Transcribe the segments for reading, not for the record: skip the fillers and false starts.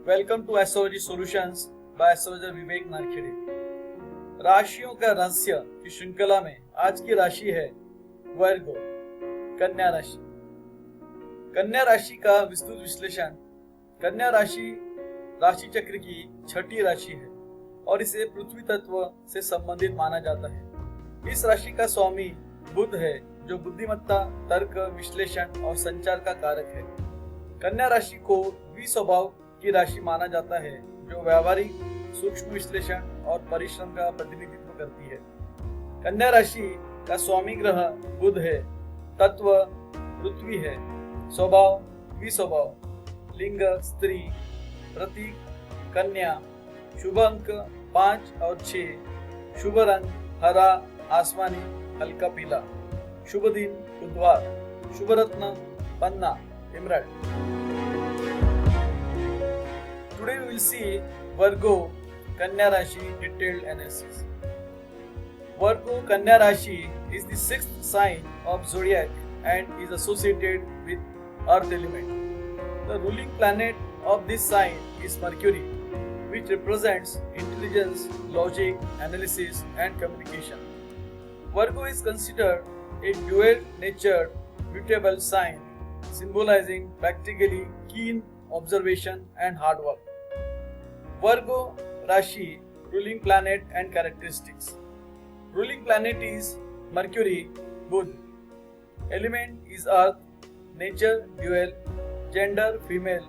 Welcome to astrology solutions by astrologer Vivek Narkhede. राशियों का रहस्य की श्रृंखला में आज की राशि है वर्गो, कन्या राशि। कन्या राशि का विस्तृत विश्लेषण। कन्या राशि राशि चक्र की छठी राशि है और इसे पृथ्वी तत्व से संबंधित माना जाता है। इस राशि का स्वामी बुध है, जो बुद्धिमत्ता, तर्क, विश्लेषण और संचार का कारक है। कन्या राशि को स्वभाव की राशि माना जाता है, जो व्यावहारिक, सूक्ष्म विश्लेषण और परिश्रम का प्रतिनिधित्व करती है। कन्या राशि का स्वामी ग्रह बुध है, तत्व पृथ्वी है, स्वभाव विस्वभाव, लिंग स्त्री, प्रतीक कन्या, शुभ अंक 5 और 6, शुभ रंग हरा, आसमानी, हल्का पीला, शुभ दिन बुधवार, शुभ रत्न पन्ना, emerald. Today we will see Virgo, Kanya Rashi detailed analysis. Virgo, Kanya Rashi is the 6th sign of zodiac and is associated with Earth element. The ruling planet of this sign is Mercury, which represents intelligence, logic, analysis and communication. Virgo is considered a dual-natured, mutable sign, symbolizing practically keen observation and hard work. Virgo Rashi ruling planet and characteristics. Ruling planet is Mercury, Buddh. Element is Earth. Nature dual. Gender female.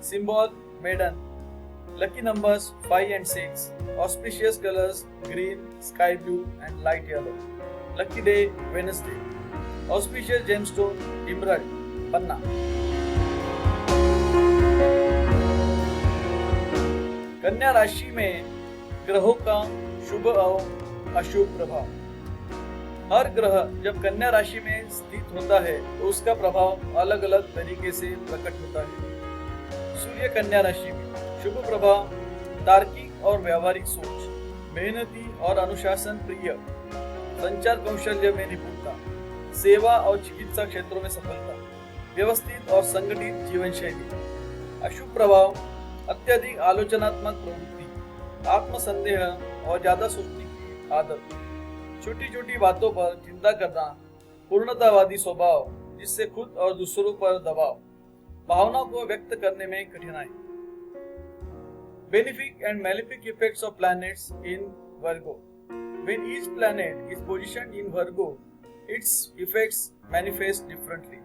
Symbol maiden. Lucky numbers 5 and 6. Auspicious colors green, sky blue and light yellow. Lucky day Wednesday. Auspicious gemstone emerald, Panna. कन्या राशि में ग्रहों का शुभ और अशुभ प्रभाव। हर ग्रह जब कन्या राशि में स्थित होता है तो उसका प्रभाव अलग अलग तरीके से प्रकट होता है। सूर्य कन्या राशि में शुभ प्रभाव, तार्किक और व्यावहारिक सोच, मेहनती और अनुशासन प्रिय, संचार कौशल्य में निपुणता, सेवा और चिकित्सा क्षेत्रों में सफलता, व्यवस्थित और संगठित जीवन शैली। अशुभ प्रभाव, अत्यधिक आलोचनात्मक प्रवृत्ति, आत्मसंदेह और ज्यादा सोचने की आदत, छोटी छोटी बातों पर चिंता करना, पूर्णतावादी स्वभाव जिससे खुद और दूसरों पर दबाव, भावनाओं को व्यक्त करने में कठिनाई। Benefic and malefic effects of planets in Virgo. When each planet is positioned in Virgo, its effects manifest differently.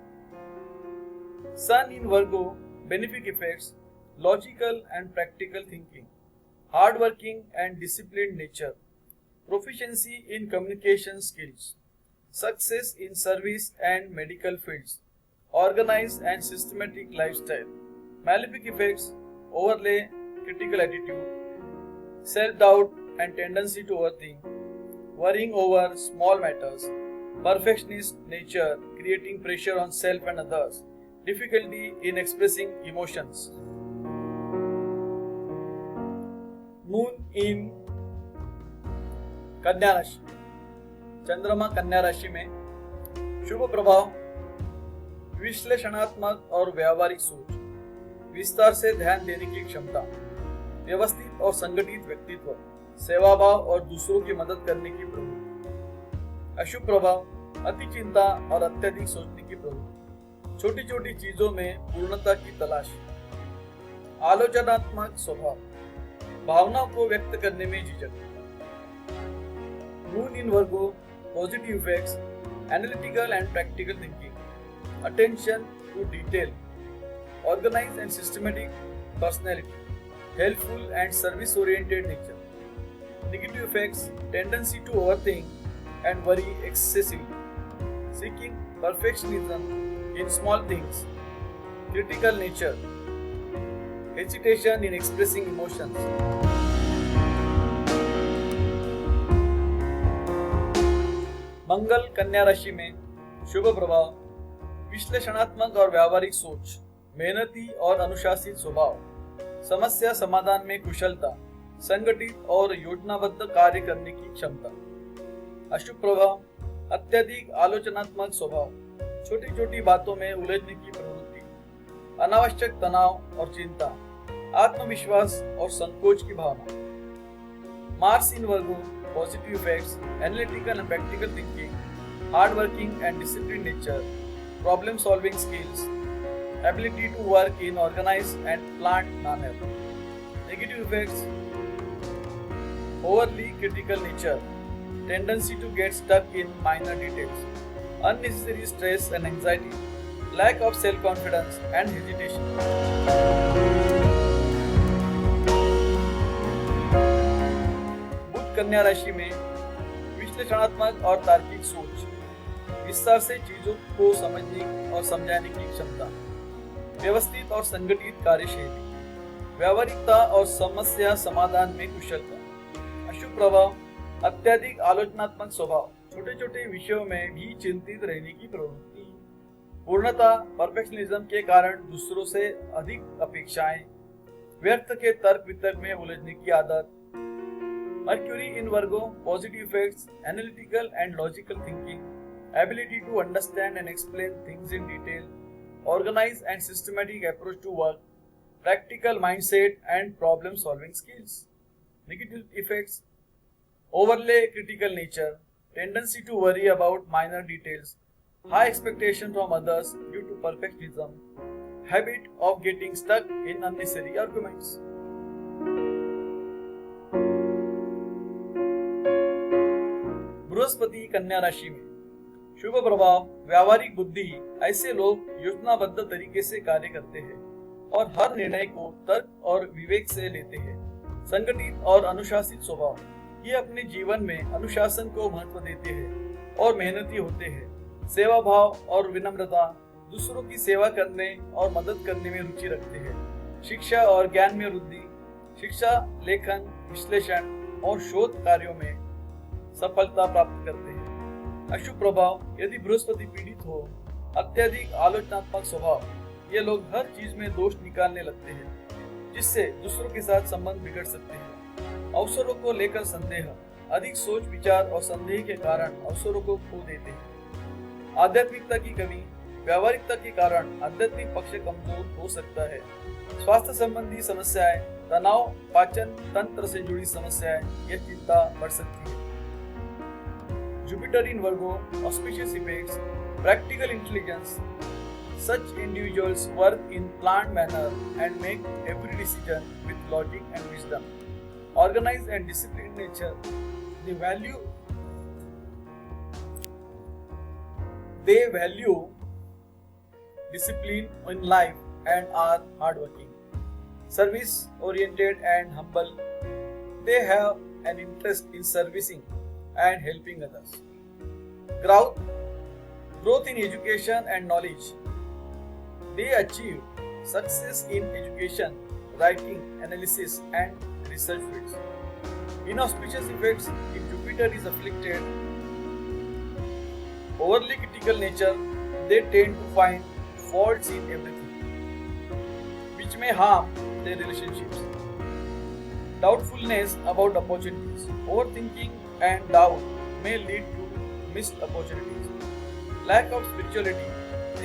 Sun in Virgo, benefic effects: logical and practical thinking, hard-working and disciplined nature, proficiency in communication skills, success in service and medical fields, organized and systematic lifestyle. Malefic effects: overlay, critical attitude, self-doubt and tendency to overthink, worrying over small matters, perfectionist nature, creating pressure on self and others, difficulty in expressing emotions. Moon in कन्या राशि। चंद्रमा कन्या राशि में शुभ प्रभाव, विश्लेषणात्मक और व्यावहारिक सोच, विस्तार से ध्यान देने की क्षमता, व्यवस्थित और संगठित व्यक्तित्व, सेवाभाव और दूसरों की मदद करने की प्रवृत्ति। अशुभ प्रभाव, अति चिंता और अत्यधिक सोचने की प्रवृत्ति, छोटी छोटी चीजों में पूर्णता की तलाश, आलोचनात्मक स्वभाव, भावनाओं को व्यक्त करने में झिझक। Moon in Virgo, positive effects: analytical and practical thinking, attention to detail, organised and systematic personality, helpful and service oriented nature. Negative effects: tendency to overthink and worry excessively, seeking perfectionism in small things, critical nature, hesitation in expressing emotions. Mangal कन्या राशि में शुभ प्रभाव, विश्लेषणात्मक और व्यावहारिक सोच, मेहनती और अनुशासित स्वभाव, समस्या समाधान में कुशलता, संगठित और योजनाबद्ध कार्य करने की क्षमता। अशुभ प्रभाव, अत्यधिक आलोचनात्मक स्वभाव, छोटी छोटी बातों में उलझने की प्रवृत्ति, अनावश्यक तनाव और चिंता, आत्मविश्वास और संकोच की भावना। Mars in Virgo, positive effects, analytical and practical thinking, hard working and discipline nature, problem solving skills, ability to work in organized and planned manner. Negative effects: overly critical nature, tendency to get stuck in minor details, unnecessary stress and anxiety, lack of self-confidence and hesitation. बुध कन्या राशि में विश्लेषणात्मक और तार्किक सोच, विस्तार से चीजों को समझने और समझाने की क्षमता, व्यवस्थित और संगठित कार्यशैली, व्यावहारिकता और समस्या समाधान में कुशलता। अशुभ प्रभाव: अत्यधिक आलोचनात्मक स्वभाव, छोटे छोटे विषयों में भी चिंतित रहने की प्रवृत्ति, पूर्णता, परफेक्शनिज्म के कारण दूसरों से अधिक अपेक्षाएं, व्यर्थ के तर्क वितर्क में उलझने की आदत। Mercury in Virgo, positive effects, analytical and logical thinking, ability to understand and explain things in detail, organized and systematic approach to work, practical mindset and problem solving skills. Negative effects: overly critical nature, tendency to worry about minor details, high expectation from others due to perfectionism, habit of getting stuck in unnecessary arguments. Brihaspati कन्या राशि में शुभ प्रभाव: व्यावहारिक बुद्धि, ऐसे लोग योजनाबद्ध तरीके से कार्य करते हैं और हर निर्णय को तर्क और विवेक से लेते हैं। संगठित और अनुशासित स्वभाव, ये अपने जीवन में अनुशासन को महत्व देते हैं और मेहनती होते हैं। सेवा भाव और विनम्रता, दूसरों की सेवा करने और मदद करने में रुचि रखते हैं। शिक्षा और ज्ञान में वृद्धि, शिक्षा, लेखन, विश्लेषण और शोध कार्यों में सफलता प्राप्त करते हैं। अशुभ प्रभाव: यदि बृहस्पति पीड़ित हो, अत्यधिक आलोचनात्मक स्वभाव, ये लोग हर चीज में दोष निकालने लगते हैं, जिससे दूसरों के साथ संबंध बिगड़ सकते हैं। अवसरों को लेकर संदेह, अधिक सोच विचार और संदेह के कारण अवसरों को खो देते हैं। आध्यात्मिकता की कमी, व्यावहारिकता के कारण आध्यात्मिक पक्ष कमजोर हो सकता है। स्वास्थ्य संबंधी समस्याएं, तनाव, पाचन तंत्र से जुड़ी समस्याएं, यह चिंता बढ़ सकती है। Jupiter in Virgo, auspicious effects, practical intelligence. Such individuals work in planned manner and make every decision with logic and wisdom. Organized and disciplined nature. They value discipline in life and are hardworking. Service oriented and humble. They have an interest in servicing and helping others. Growth in education and knowledge. They achieve success in education, writing, analysis and research fields. Inauspicious effects: if Jupiter is afflicted, overly critical nature, they tend to find faults in everything, which may harm their relationships. Doubtfulness about opportunities, overthinking and doubt may lead to missed opportunities. Lack of spirituality,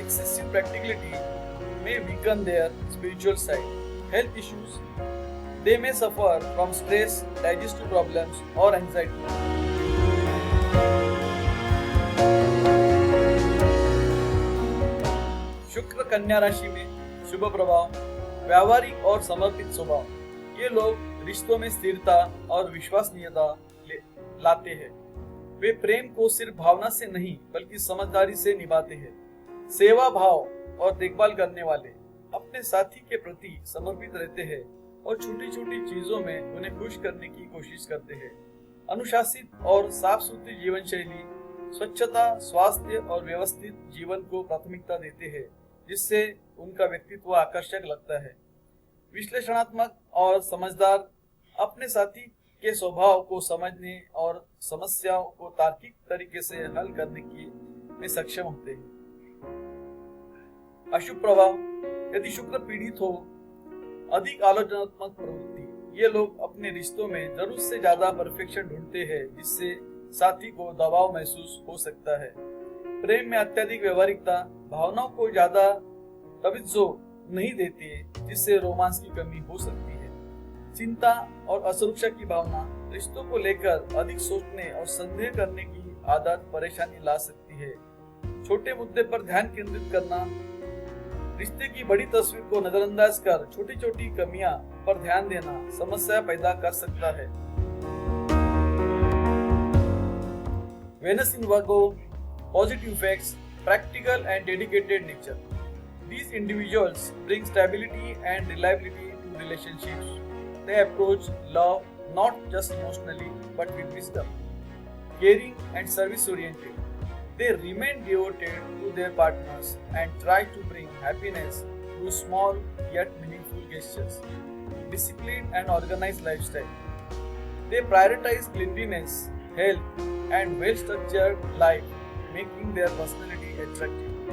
excessive practicality may weaken their spiritual side. Health issues, they may suffer from stress, digestive problems or anxiety. शुक्र कन्या राशि में शुभ प्रभाव: व्यावहारिक और समर्पित स्वभाव, ये लोग रिश्तों में स्थिरता और विश्वसनीयता लाते हैं। वे प्रेम को सिर्फ भावना से नहीं बल्कि समझदारी से निभाते हैं। सेवा भाव और देखभाल करने वाले, अपने साथी के प्रति समर्पित रहते हैं और छोटी छोटी चीजों में उन्हें खुश करने की कोशिश करते हैं। अनुशासित और साफ सुथरी जीवन शैली, स्वच्छता, स्वास्थ्य और व्यवस्थित जीवन को प्राथमिकता देते हैं, जिससे उनका व्यक्तित्व आकर्षक लगता है। विश्लेषणात्मक और समझदार, अपने साथी के स्वभाव को समझने और समस्याओं को तार्किक तरीके से हल करने की में सक्षम होते हैं। अशुभ प्रभाव: यदि शुक्र पीड़ित हो, अधिक आलोचनात्मक प्रवृत्ति, ये लोग अपने रिश्तों में जरूरत से ज्यादा परफेक्शन ढूंढते हैं, जिससे साथी को दबाव महसूस हो सकता है। प्रेम में अत्यधिक व्यवहारिकता, भावनाओं को ज्यादा तवज्जो नहीं देते, जिससे रोमांस की कमी हो सकती है। चिंता और असुरक्षा की भावना रिश्तों को लेकर अधिक सोचने और संदेह करने की आदत परेशानी ला सकती है। छोटे मुद्दे पर ध्यान केंद्रित करना रिश्ते की बड़ी तस्वीर को नजरअंदाज कर छोटी छोटी कमियां पर ध्यान देना समस्या पैदा कर सकता है। Venus in Virgo, positive effects, practical and dedicated nature. These individuals bring stability and reliability to relationships. They approach love not just emotionally but with wisdom, caring and service oriented. They remain devoted to their partners and try to bring happiness through small yet meaningful gestures. Disciplined and organized lifestyle. They prioritize cleanliness, health, and well-structured life, making their personality attractive.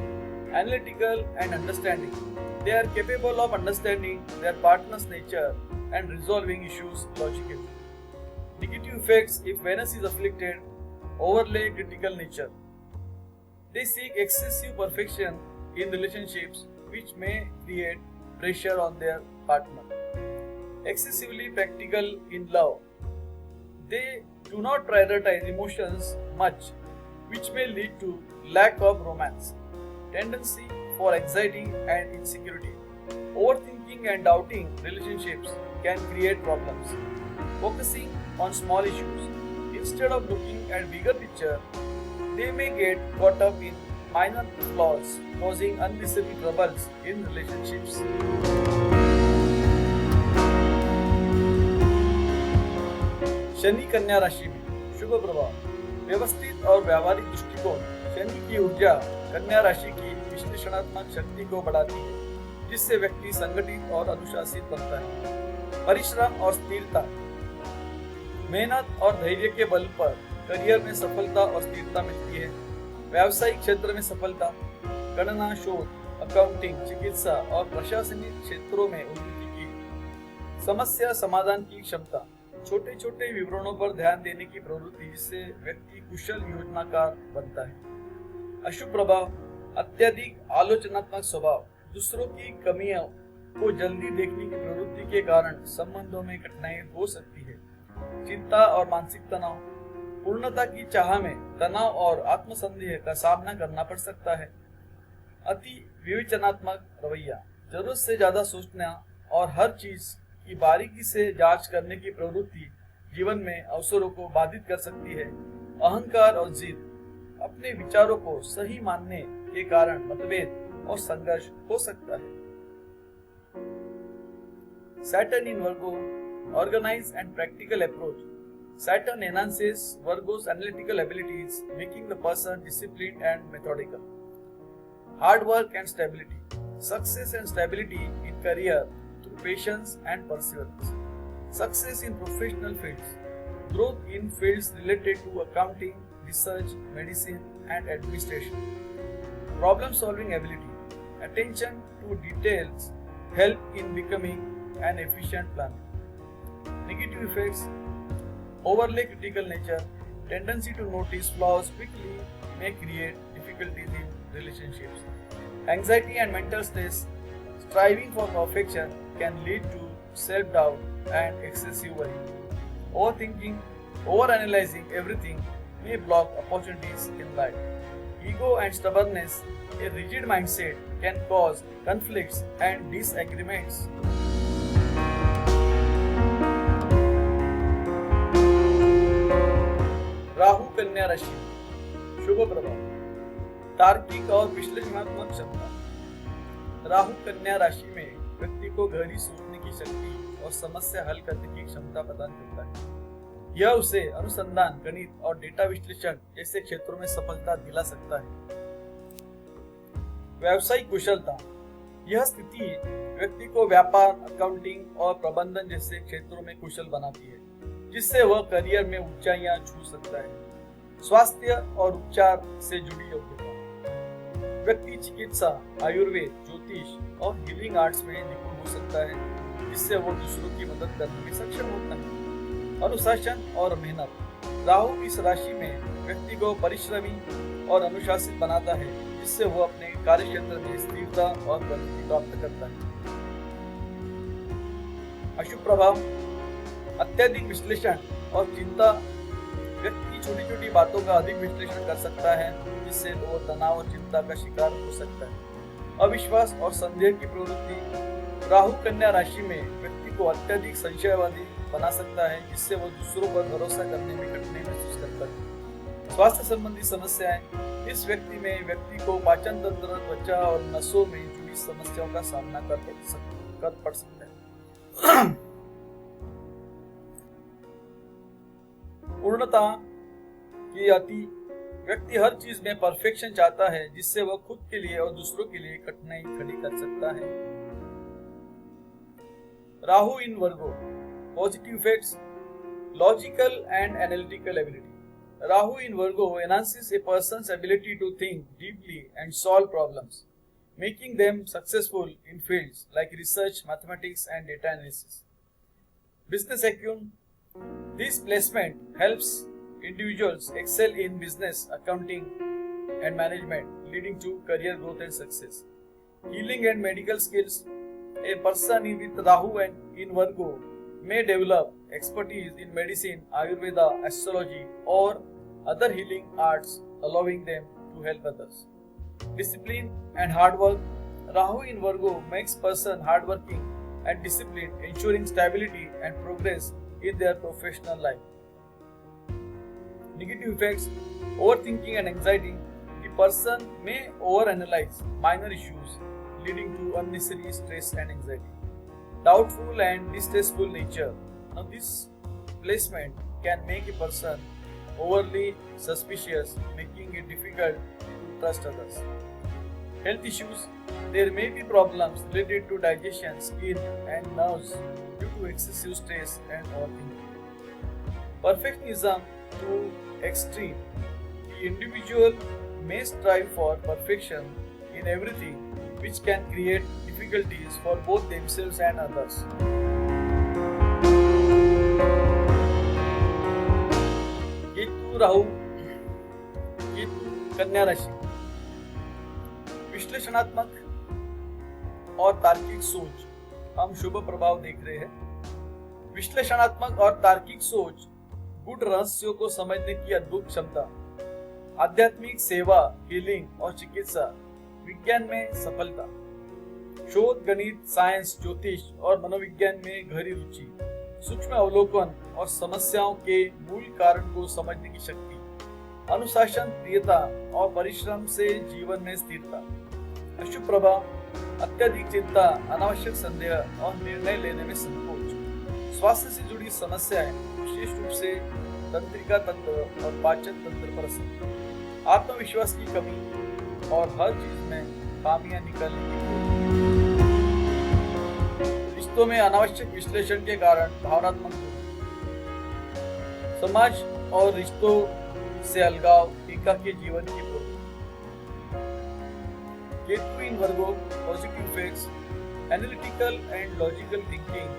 Analytical and understanding. They are capable of understanding their partner's nature and resolving issues logically. Negative effects if Venus is afflicted, overlay critical nature. They seek excessive perfection in relationships, which may create pressure on their partner. Excessively practical in love. They do not prioritize emotions much, which may lead to lack of romance. Tendency for anxiety and insecurity. Overthinking and doubting relationships can create problems. Focusing on small issues instead of looking at bigger picture, they may get caught up in minor flaws, causing unnecessary troubles in relationships. Shani कन्या राशि में शुभ प्रभाव। व्यवस्थित और व्यावहारिक दृष्टिकोण शनि की ऊर्जा कन्या राशि की विश्लेषणात्मक शक्ति को बढ़ाती है, जिससे व्यक्ति संगठित और अनुशासित बनता है। परिश्रम और स्थिरता, मेहनत और धैर्य के बल पर करियर में सफलता और स्थिरता मिलती है। व्यावसायिक क्षेत्र में सफलता, गणना, शोध, अकाउंटिंग, चिकित्सा और प्रशासनिक क्षेत्रों में उन्नति की समस्या समाधान की क्षमता, छोटे छोटे विवरणों पर ध्यान देने की प्रवृत्ति, जिससे व्यक्ति कुशल योजनाकार बनता है। अशुभ प्रभाव, अत्यधिक आलोचनात्मक स्वभाव, दूसरों की कमियों को जल्दी देखने की प्रवृत्ति के कारण संबंधों में कठिनाई हो सकती है। चिंता और मानसिक तनाव, पूर्णता की चाह में तनाव और आत्मसंदेह का सामना करना पड़ सकता है। अति विवेचनात्मक रवैया, जरूरत से ज्यादा सोचना और हर चीज की बारीकी से जांच करने की प्रवृत्ति जीवन में अवसरों को बाधित कर सकती है। अहंकार और जिद, अपने विचारों को सही मानने के कारण मतभेद और संघर्ष हो सकता है। Saturn in Virgo, organized and practical approach. Saturn enhances Virgo's analytical abilities, making the person disciplined and methodical. Hard work and stability. Success and stability in career through patience and perseverance. Success in professional fields. Growth in fields related to accounting, research, medicine, and administration. Problem solving ability. Attention to details help in becoming an efficient planner. Negative effects. Overly critical nature, tendency to notice flaws quickly may create difficulties in relationships. Anxiety and mental stress, striving for perfection can lead to self-doubt and excessive worry. Overthinking, overanalyzing everything may block opportunities in life. Ego and stubbornness, a rigid mindset can cause conflicts and disagreements. Rahu कन्या राशि, शुभ प्रभाव। तार्किक और विश्लेषणात्मक क्षमता। राहु कन्या राशि में व्यक्ति को गहरी सोचने की शक्ति और समस्या हल करने की क्षमता प्रदान करता है। यह उसे अनुसंधान, गणित और डेटा विश्लेषण जैसे क्षेत्रों में सफलता दिला सकता है। व्यावसायिक कुशलता, यह स्थिति व्यक्ति को व्यापार, अकाउंटिंग और प्रबंधन जैसे क्षेत्रों में कुशल बनाती है, जिससे वह करियर में ऊंचाइयां छू सकता है। स्वास्थ्य और उपचार से जुड़ी योग्यता, व्यक्ति चिकित्सा, आयुर्वेद, ज्योतिष और हीलिंग आर्ट्स में निपुण हो सकता है, जिससे वो दूसरों की मदद करने में सक्षम होता है। अनुशासन और मेहनत, राहु इस राशि में व्यक्ति को परिश्रमी और अनुशासित बनाता है, जिससे वो अपने कार्य क्षेत्र में स्थिरता और प्रगति प्राप्त करता है। अशुभ प्रभाव, अत्यधिक विश्लेषण और चिंता। व्यक्ति छोटी छोटी बातों का अधिक विश्लेषण कर सकता है, जिससे वो तनाव और चिंता का शिकार हो सकता है। अविश्वास और संदेह की प्रवृत्ति, राहु कन्या राशि में व्यक्ति को अत्यधिक संशयवादी बना सकता है, जिससे वो दूसरों पर भरोसा करने में कठिनाई महसूस करता है। स्वास्थ्य संबंधी समस्याएं, इस व्यक्ति को पाचन तंत्र, त्वचा और नसों में जुड़ी समस्याओं का सामना कर पड़ सकता है। पूर्णता की अति, व्यक्ति हर चीज में परफेक्शन चाहता है, जिससे वह खुद के लिए और दूसरों के लिए कठिनाई खड़ी कर सकता है। Rahu in Virgo, positive effects, logical and analytical ability. Rahu in Virgo enhances a person's ability to think deeply and solve problems, making them successful in fields like research, mathematics, and data analysis. Business acumen. This placement helps individuals excel in business, accounting, and management, leading to career growth and success. Healing and medical skills. A person with Rahu in Virgo may develop expertise in medicine, Ayurveda, astrology, or other healing arts, allowing them to help others. Discipline and hard work. Rahu in Virgo makes person hardworking and disciplined, ensuring stability and progress in their professional life. Negative effects. Overthinking and anxiety. The person may overanalyze minor issues, leading to unnecessary stress and anxiety. Doubtful and distrustful nature. Now this placement can make a person overly suspicious, making it difficult to trust others. Health issues. There may be problems related to digestion, skin, and nerves due to excessive stress and overthinking. Perfectionism to extreme. The individual may strive for perfection in everything, which can create difficulties for both themselves and others. Rahu, Ketu कन्या राशि। विश्लेषणात्मक और तार्किक सोच, हम शुभ प्रभाव देख रहे हैं। विश्लेषणात्मक और तार्किक सोच, गुड रहस्यों को समझने की अद्भुत क्षमता, आध्यात्मिक सेवा, हीलिंग और चिकित्सा, विज्ञान में सफलता, शोध, गणित, साइंस, ज्योतिष और मनोविज्ञान में गहरी रुचि, सूक्ष्म अवलोकन और समस्याओं के मूल कारण को समझने की शक्ति, अनुशासन, प्रियता और परिश्रम से जीवन में स्थिरता। अशुभ प्रभाव, अत्यधिक चिंता, अनावश्यक संदेह और निर्णय लेने में संकोच। स्वास्थ्य से जुड़ी समस्याएं, विशेष रूप से तंत्रिका तंत्र और पाचन तंत्र पर असर, आत्मविश्वास की कमी और हर चीज में खामियां निकालने की। रिश्तों में अनावश्यक विश्लेषण के कारण भावनात्मक, समाज और रिश्तों से अलगाव, टीका के जीवन की प्रवृत्ति। Ketu in Virgo, positive effects, analytical and logical thinking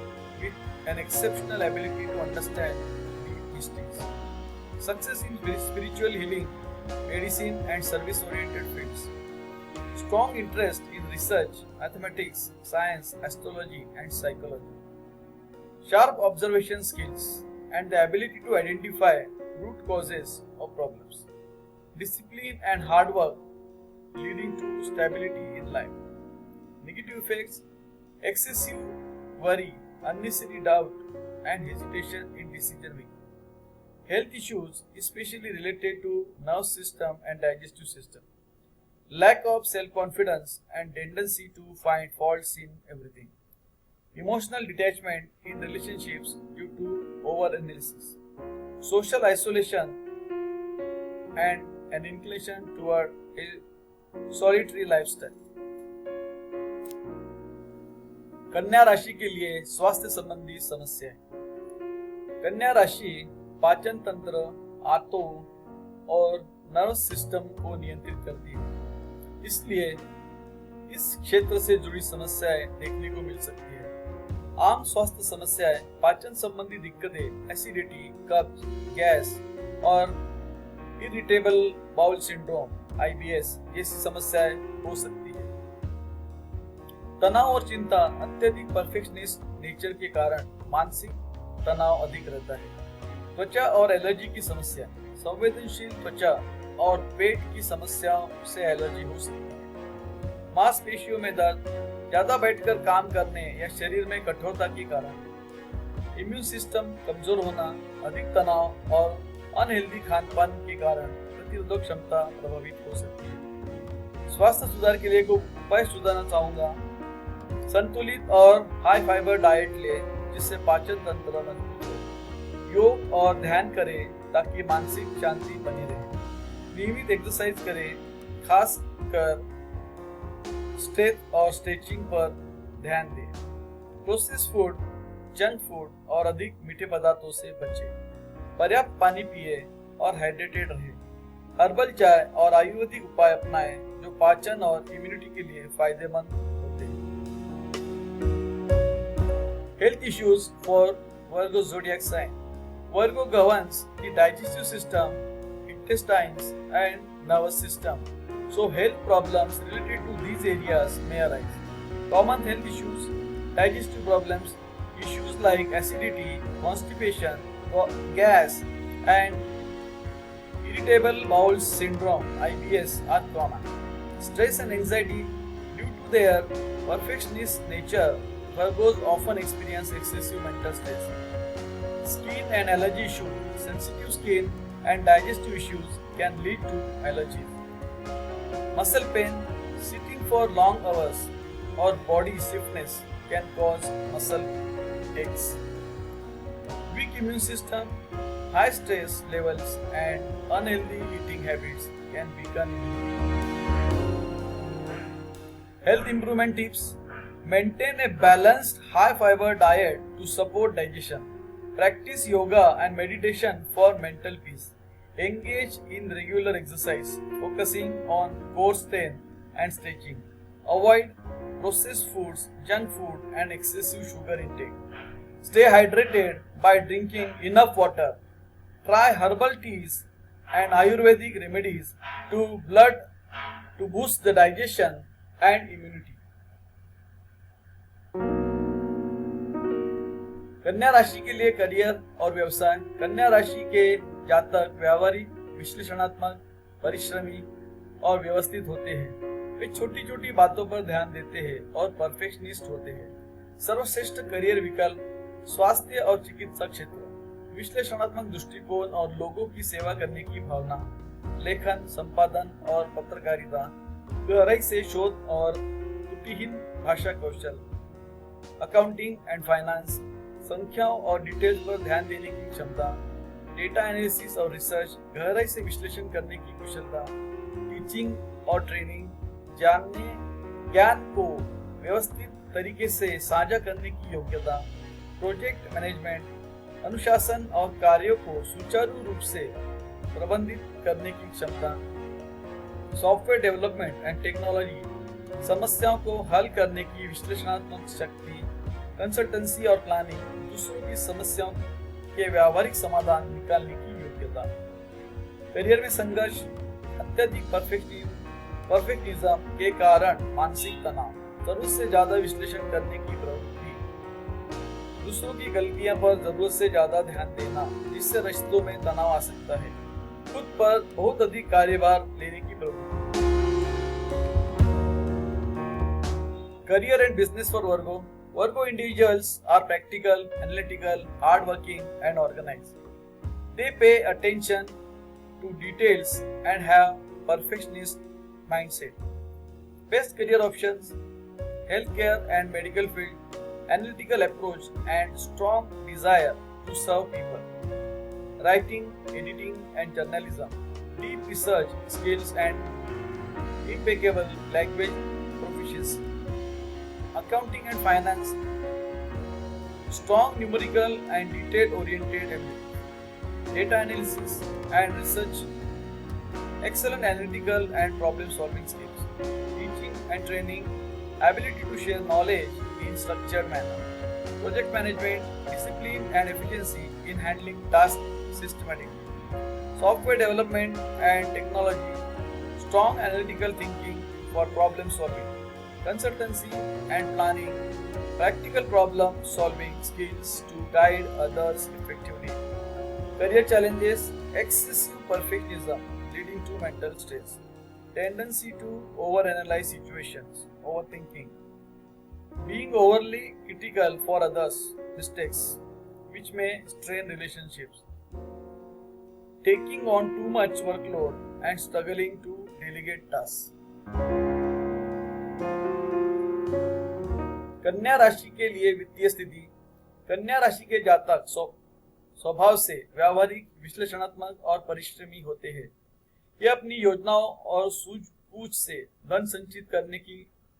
with an exceptional ability to understand deep mysteries. Success in spiritual healing, medicine and service-oriented fields. Strong interest in research, mathematics, science, astrology and psychology. Sharp observation skills and the ability to identify root causes of problems. Discipline and hard work leading to stability in life. Negative effects, excessive worry, unnecessary doubt and hesitation in decision making. Health issues especially related to nerve system and digestive system. Lack of self-confidence and tendency to find faults in everything. Emotional detachment in relationships due to over-analysis. Social isolation and an inclination toward a solitary lifestyle. कन्या राशि के लिए स्वास्थ्य संबंधी समस्याएं। कन्या राशि पाचन तंत्र, आंतों और नर्व सिस्टम को नियंत्रित करती है, इसलिए इस क्षेत्र से जुड़ी समस्याएं देखने को मिल सकती है। आम स्वास्थ्य समस्याएं पाचन संबंधी दिक्कतें, एसिडिटी, कब्ज, गैस और इरिटेबल बाउल सिंड्रोम (IBS) जैसी समस्याएं हो सकती है। तनाव और चिंता अत्यधिक परफेक्शनिस्ट नेचर के कारण मानसिक तनाव अधिक रहता है। त्वचा और एलर्जी की समस्या, संवेदनशील त्वचा और पेट की समस्याओं से एलर्जी हो सकती है। मांसपेशियों में दर्द, ज्यादा बैठकर काम करने या शरीर में कठोरता के कारण। इम्यून सिस्टम कमजोर होना, अधिक तनाव और अनहेल्दी खान पान के कारण प्रतिरोधक क्षमता प्रभावित हो सकती है। स्वास्थ्य सुधार के लिए उपाय सुधारना चाहूंगा। संतुलित और हाई फाइबर डाइट ले जिससे पाचन तंत्र मजबूत हो। योग और ध्यान करें ताकि मानसिक शांति बनी रहे। नियमित एक्सरसाइज करें, खास कर स्ट्रेच और स्ट्रेचिंग पर ध्यान दें। प्रोसेस फूड, जंक फूड और अधिक मीठे पदार्थों से बचें। पर्याप्त पानी पिए और हाइड्रेटेड रहें। हर्बल चाय और आयुर्वेदिक उपाय अपनाएं जो पाचन और इम्यूनिटी के लिए फायदेमंद होते हैं। Health issues for Virgo zodiac sign. Virgo governs the digestive system, intestines and nervous system. So health problems related to these areas may arise. Common health issues, digestive problems, issues like acidity, constipation, gas and irritable bowel syndrome (IBS) are common. Stress and anxiety, due to their perfectionist nature, Virgos often experience excessive mental stress. Skin and allergy issues, sensitive skin and digestive issues can lead to allergies. Muscle pain, sitting for long hours or body stiffness can cause muscle aches. Weak immune system, high stress levels and unhealthy eating habits can weaken immunity. Health improvement tips: maintain a balanced high fiber diet to support digestion. Practice yoga and meditation for mental peace. Engage in regular exercise, focusing on core strength and stretching. Avoid processed foods, junk food, and excessive sugar intake. Stay hydrated by drinking enough water. Try herbal teas and Ayurvedic remedies to boost the digestion and immunity. कन्या राशि के लिए career और व्यवसाय। कन्या राशि के जातक व्यावहारिक, विश्लेषणात्मक, परिश्रमी और व्यवस्थित होते हैं। वे छोटी छोटी बातों पर ध्यान देते हैं और परफेक्शनिस्ट होते हैं। सर्वश्रेष्ठ करियर विकल्प स्वास्थ्य और चिकित्सा क्षेत्र, विश्लेषणात्मक दृष्टिकोण और लोगों की सेवा करने की भावना, लेखन, संपादन और पत्रकारिता, गहराई से शोध और त्रुटिहीन भाषा कौशल, अकाउंटिंग एंड फाइनेंस, संख्याओं और डिटेल्स पर ध्यान देने की क्षमता, डेटा एनालिसिस और रिसर्च, गहराई से विश्लेषण करने की कुशलता, टीचिंग और ट्रेनिंग, ज्ञान को व्यवस्थित तरीके से साझा करने की योग्यता, प्रोजेक्ट मैनेजमेंट, अनुशासन और कार्यों को सुचारू रूप से प्रबंधित करने की क्षमता, सॉफ्टवेयर डेवलपमेंट एंड टेक्नोलॉजी, समस्याओं को हल करने की विश्लेषणात्मक शक्ति, कंसल्टेंसी और प्लानिंग, दूसरों की समस्याओं के व्यावहारिक समाधान निकालने की योग्यता। करियर में संघर्ष, अत्यधिक परफेक्टिज्म के कारण मानसिक तनाव, जरूरत से ज्यादा विश्लेषण करने की प्रवृत्ति, दूसरों की गलतियों पर जरूरत से ज्यादा ध्यान देना जिससे रिश्तों में तनाव आ सकता है, खुद पर बहुत अधिक कार्यभार लेने की प्रवृत्ति। Career and business for Virgo. Virgo individuals are practical, analytical, hardworking, and organized. They pay attention to details and have perfectionist mindset. Best career options: healthcare and medical field, analytical approach, and strong desire to serve people. Writing, editing, and journalism, deep research skills, and impeccable language proficiency. Accounting and finance, strong numerical and detail oriented ability, data analysis and research, excellent analytical and problem solving skills, teaching and training, ability to share knowledge in structured manner, project management, discipline and efficiency in handling tasks systematically, software development and technology, strong analytical thinking for problem solving, consultancy and planning, practical problem solving skills to guide others effectively. Career challenges, excessive perfectionism leading to mental stress, tendency to overanalyze situations, overthinking, being overly critical for others' mistakes, which may strain relationships, taking on too much workload and struggling to delegate tasks. कन्या राशि के लिए वित्तीय स्थिति। कन्या राशि के जातक स्वभाव से व्यावहारिक, विश्लेषणात्मक और परिश्रमी होते हैं। ये अपनी योजनाओं और सूझबूझ से धन संचित करने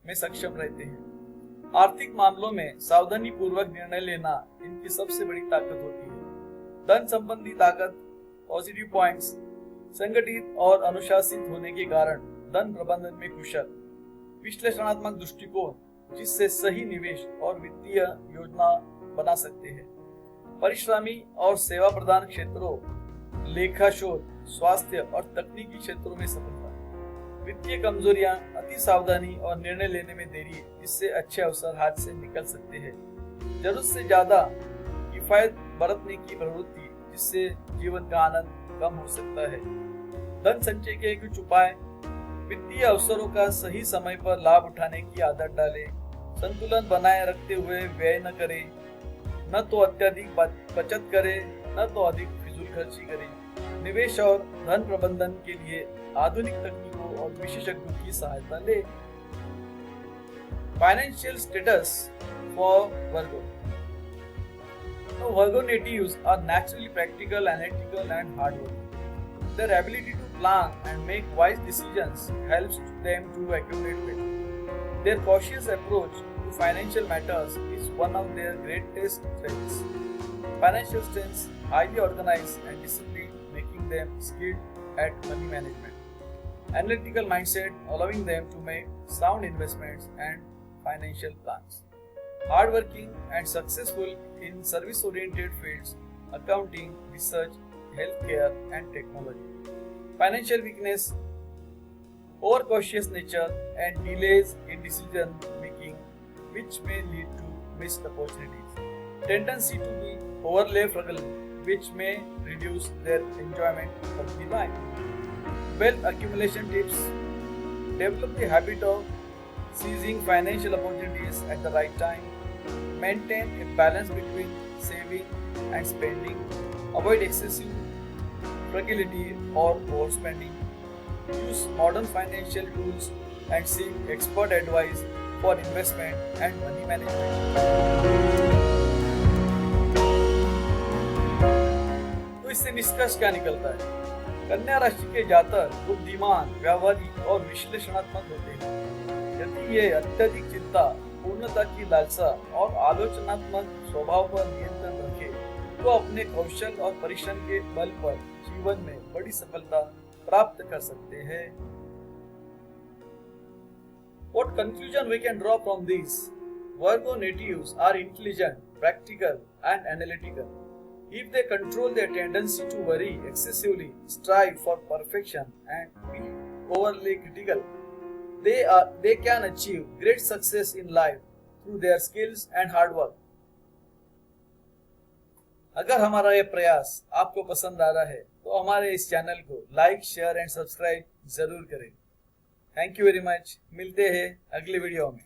में सक्षम रहते हैं। आर्थिक मामलों में सावधानी पूर्वक निर्णय लेना इनकी सबसे बड़ी ताकत होती है। धन संबंधी ताकत, पॉजिटिव पॉइंट्स, संगठित और अनुशासित होने के कारण धन प्रबंधन में कुशल, विश्लेषणात्मक दृष्टिकोण जिससे सही निवेश और वित्तीय योजना बना सकते हैं। परिश्रमी और सेवा प्रदान क्षेत्रों, लेखा शोध, स्वास्थ्य और तकनीकी क्षेत्रों में सफलता। वित्तीय कमजोरियां, अति सावधानी और निर्णय लेने में देरी, जिससे अच्छे अवसर हाथ से निकल सकते हैं। जरूरत से ज्यादा किफायत बरतने की प्रवृत्ति, जिससे जीवन का आनंद कम हो सकता है। धन संचय के कुछ उपाय: वित्तीय अवसरों का सही समय पर लाभ उठाने की आदत डालें। संतुलन बनाए रखते हुए व्यय न करें, न तो अत्यधिक बचत करें, न तो अधिक फिजूल खर्ची करें। निवेश और धन प्रबंधन के लिए आधुनिक तकनीकों और विशेषज्ञों की सहायता लें। Financial status for Virgo. Virgo natives are naturally practical, analytical, and hardworking. Their ability to plan and make wise decisions helps them to accumulate wealth. Their cautious approach to financial matters is one of their greatest strengths. Financial strengths, highly organized and disciplined, making them skilled at money management. Analytical mindset, allowing them to make sound investments and financial plans. Hardworking and successful in service-oriented fields, accounting, research, healthcare, and technology. Financial weakness, overcautious nature, and delays in decision making, which may lead to missed opportunities. Tendency to be overly frugal, which may reduce their enjoyment of the life. Wealth accumulation tips: develop the habit of seizing financial opportunities at the right time. Maintain a balance between saving and spending. Avoid excessive fragility or overspending. Use modern financial tools and seek expert advice for investment and money management. तो इससे निष्कर्ष क्या निकलता है? कन्या राशि के जातक बुद्धिमान, व्यावहारिक और विश्लेषणात्मक होते हैं। यदि ये अत्यधिक चिंता, पूर्णता की लालसा और आलोचनात्मक स्वभाव पर नियंत्रण रखे तो अपने कौशल और परिश्रम के बल पर जीवन में बड़ी सफलता प्राप्त कर सकते हैं। What conclusion we can draw from this? Virgo natives are intelligent, practical, and analytical. If they control their tendency to worry excessively, strive for perfection, and be overly critical, they can achieve great success in life through their skills and hard work. अगर हमारा यह प्रयास आपको पसंद आ रहा है तो हमारे इस चैनल को लाइक, शेयर एंड सब्सक्राइब जरूर करें। Thank you very much. मिलते हैं अगले वीडियो में।